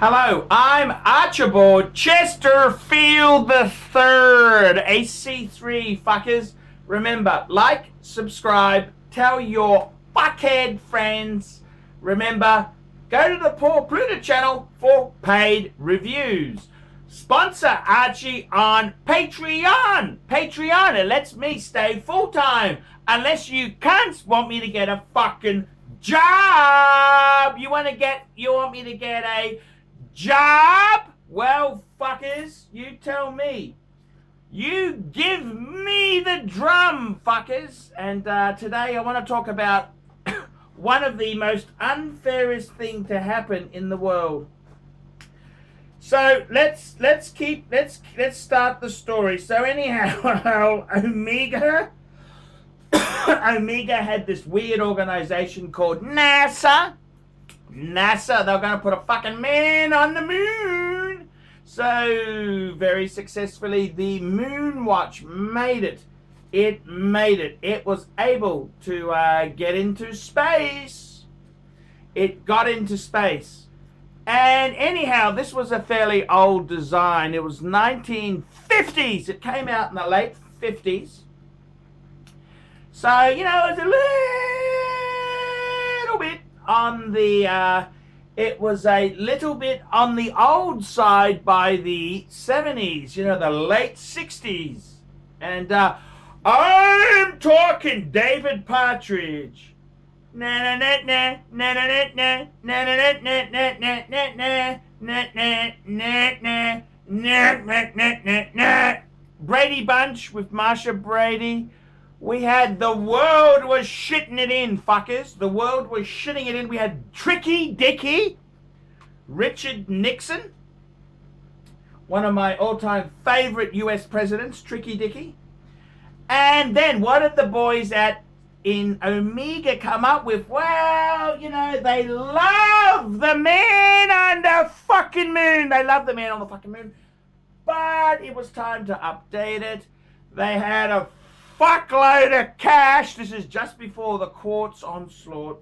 Hello, I'm Archibald Chesterfield the Third, AC3 fuckers. Remember, like, subscribe, tell your fuckhead friends. Remember, go to the Poor Pluta channel for paid reviews. Sponsor Archie on Patreon. It lets me stay full time. Unless you cunts want me to get a fucking job. You want me to get a job? Well, fuckers, you tell me. You give me the drum, fuckers. And today I want to talk about one of the most unfairest thing to happen in the world. So let's start the story. So anyhow, Omega had this weird organization called NASA. They're going to put a fucking man on the moon. So, very successfully, the moon watch made it. It made it. It was able to get into space. It got into space. And anyhow, this was a fairly old design. It was 1950s. It came out in the late 50s. So, you know, it was a little bit on the it was a little bit on the old side by the 70s, you know, the late 60s. And I'm talking David Partridge. Brady Bunch with Marsha Brady. We had The World Was Shitting It In, fuckers. The world was shitting it in. We had Tricky Dicky, Richard Nixon, one of my all-time favorite US presidents, Tricky Dicky. And then what did the boys in Omega come up with? Well, you know, they love the man on the fucking moon. They love the man on the fucking moon. But it was time to update it. They had a fuckload of cash. This is just before the quartz onslaught.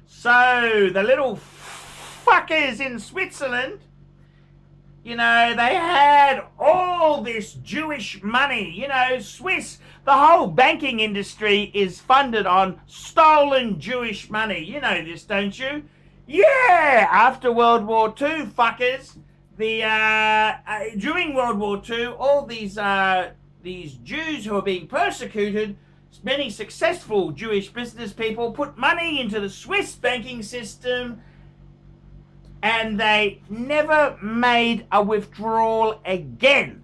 So the little fuckers in Switzerland, you know, they had all this Jewish money. You know, Swiss, the whole banking industry is funded on stolen Jewish money. You know this, don't you? Yeah, after World War II, fuckers, during World War II, all these Jews who are being persecuted, many successful Jewish business people put money into the Swiss banking system, and they never made a withdrawal again.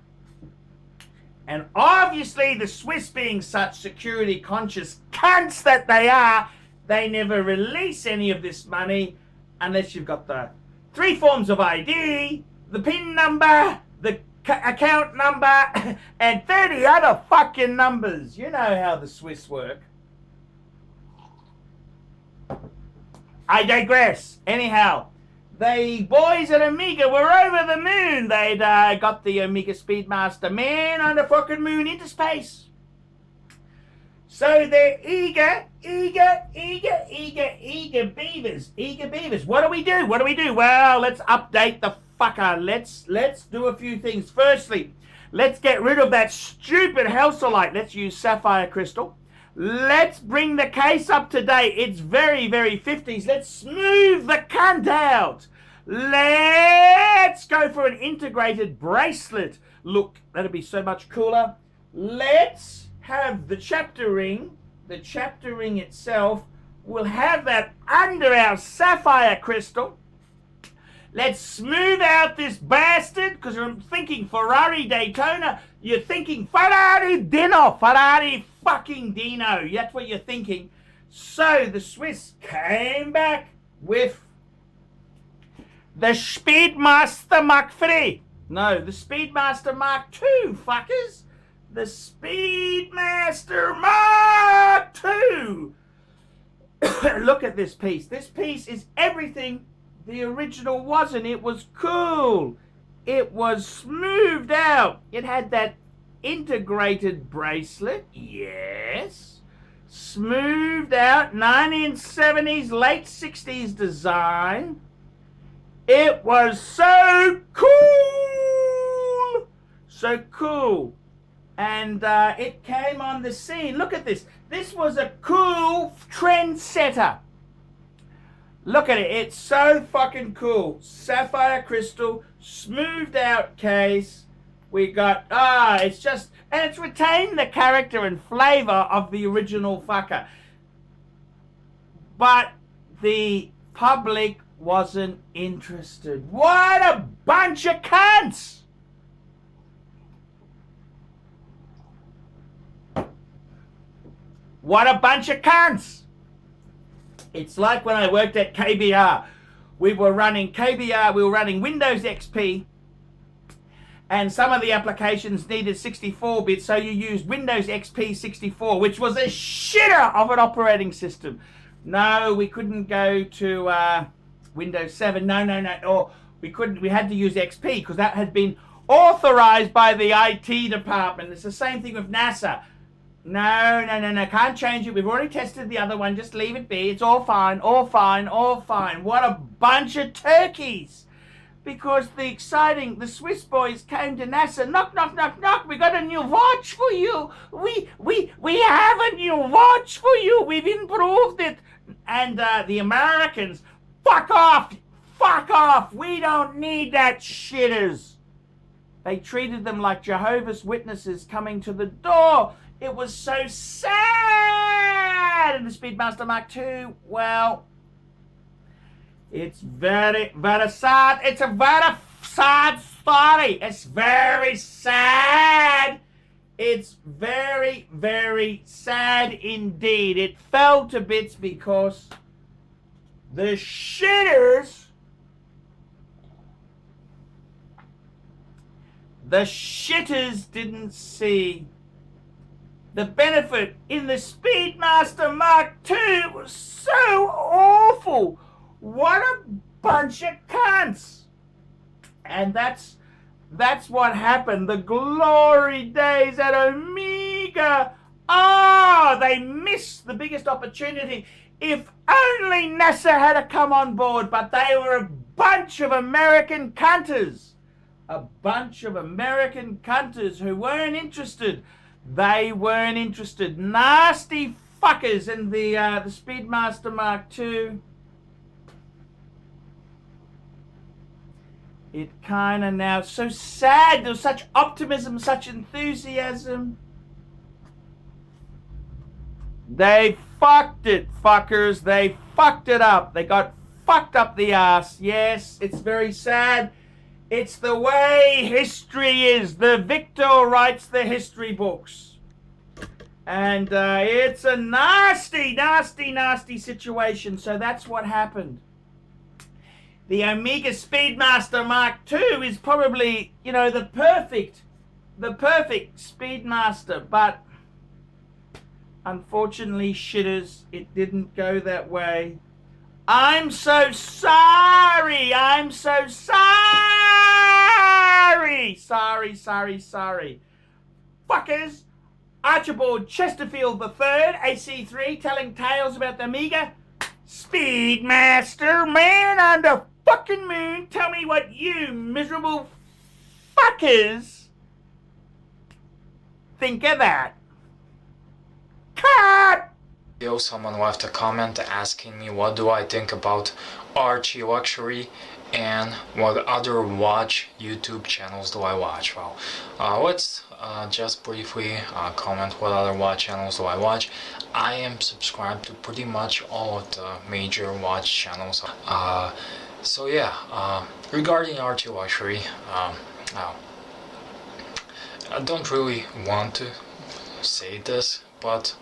And obviously the Swiss, being such security conscious cunts that they are, they never release any of this money unless you've got the 3 forms of ID, the PIN number, the account number, and 30 other fucking numbers. You know how the Swiss work. I digress. Anyhow, the boys at Omega were over the moon. They'd got the Omega SpeedMaster man on the fucking moon into space. So they're eager beavers. What do we do? Well, let's update the fucker. Let's do a few things. Firstly, let's get rid of that stupid halcyon. Let's use sapphire crystal. Let's bring the case up to date. It's very, very 50s. Let's smooth the cunt out. Let's go for an integrated bracelet. Look, that'd be so much cooler. Let's have the chapter ring. The chapter ring itself will have that under our sapphire crystal. Let's smooth out this bastard, because I'm thinking Ferrari Daytona. You're thinking Ferrari Dino. Ferrari fucking Dino. That's what you're thinking. So the Swiss came back with the SpeedMaster Mark III. No, the SpeedMaster Mark II, fuckers. The SpeedMaster Mark II. Look at this piece. This piece is everything the original wasn't. It was cool. It was smoothed out. It had that integrated bracelet. Yes. Smoothed out 1970s, late 60s design. It was so cool. So cool. And it came on the scene. Look at this. This was a cool trendsetter. Look at it. It's so fucking cool. Sapphire crystal, smoothed out case. We got, it's just, and it's retained the character and flavor of the original fucker. But the public wasn't interested. What a bunch of cunts! What a bunch of cunts! It's like when I worked at KBR. We were running Windows XP, and some of the applications needed 64-bit, so you used Windows XP 64, which was a shitter of an operating system. No, we couldn't go to Windows 7. No. Or we couldn't. We had to use XP because that had been authorized by the IT department. It's the same thing with NASA. No. Can't change it. We've already tested the other one. Just leave it be. It's all fine. All fine. What a bunch of turkeys. Because the Swiss boys came to NASA. Knock. We got a new watch for you. We have a new watch for you. We've improved it. And the Americans, fuck off. We don't need that shitters. They treated them like Jehovah's Witnesses coming to the door. It was so sad. And the SpeedMaster Mark II, well, it's very, very sad. It's a very sad story. It's very sad. It's very, very sad indeed. It fell to bits because the shitters didn't see the benefit in the SpeedMaster Mark II. Was so awful. What a bunch of cunts. And that's what happened. The glory days at Omega. Oh, they missed the biggest opportunity. If only NASA had come on board, but they were a bunch of American cunters. A bunch of American cunters who weren't interested. They weren't interested. Nasty fuckers. And the SpeedMaster Mark II, it kind of now, so sad. There was such optimism, such enthusiasm. They fucked it, fuckers. They fucked it up. They got fucked up the ass. Yes, it's very sad. It's the way history is. The victor writes the history books. And it's a nasty situation. So that's what happened. The Omega SpeedMaster Mark II is probably, the perfect SpeedMaster. But unfortunately, shitters, it didn't go that way. I'm so sorry. Sorry. Fuckers. Archibald Chesterfield III, AC3, telling tales about the Amiga. Speedmaster, man on the fucking moon. Tell me what you miserable fuckers think of that. Cut! Someone left a comment asking me what do I think about ArchieLuxury and what other YouTube channels do I watch. Well, let's just briefly comment what other watch channels do I watch. I am subscribed to pretty much all of the major watch channels. So yeah, regarding ArchieLuxury, I don't really want to say this, but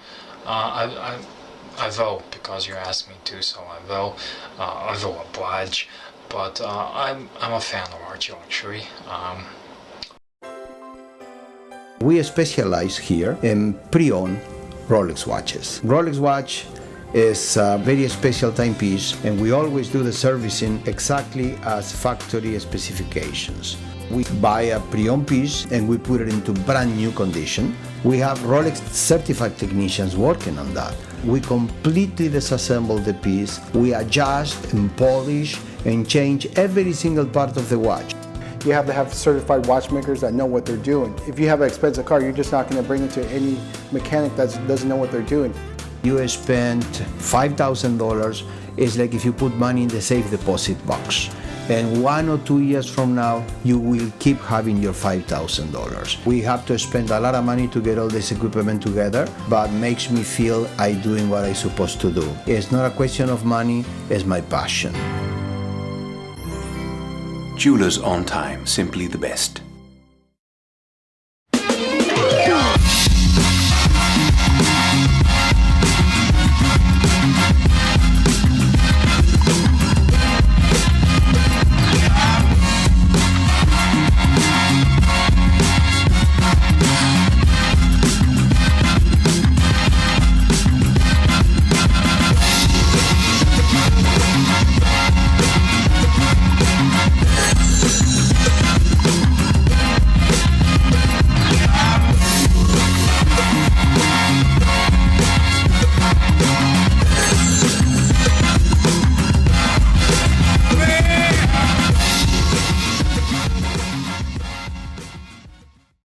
I will, because you asked me to, so I will oblige. But I'm a fan of ArchieLuxury. We specialize here in pre-owned Rolex watches. Rolex watch is a very special timepiece, and we always do the servicing exactly as factory specifications. We buy a pre-owned piece and we put it into brand new condition. We have Rolex certified technicians working on that. We completely disassemble the piece, we adjust and polish and change every single part of the watch. You have to have certified watchmakers that know what they're doing. If you have an expensive car, you're just not going to bring it to any mechanic that doesn't know what they're doing. You spent $5,000, it's like if you put money in the safe deposit box. And 1 or 2 years from now, you will keep having your $5,000. We have to spend a lot of money to get all this equipment together, but makes me feel I'm doing what I'm supposed to do. It's not a question of money, it's my passion. Jewelers on time, simply the best.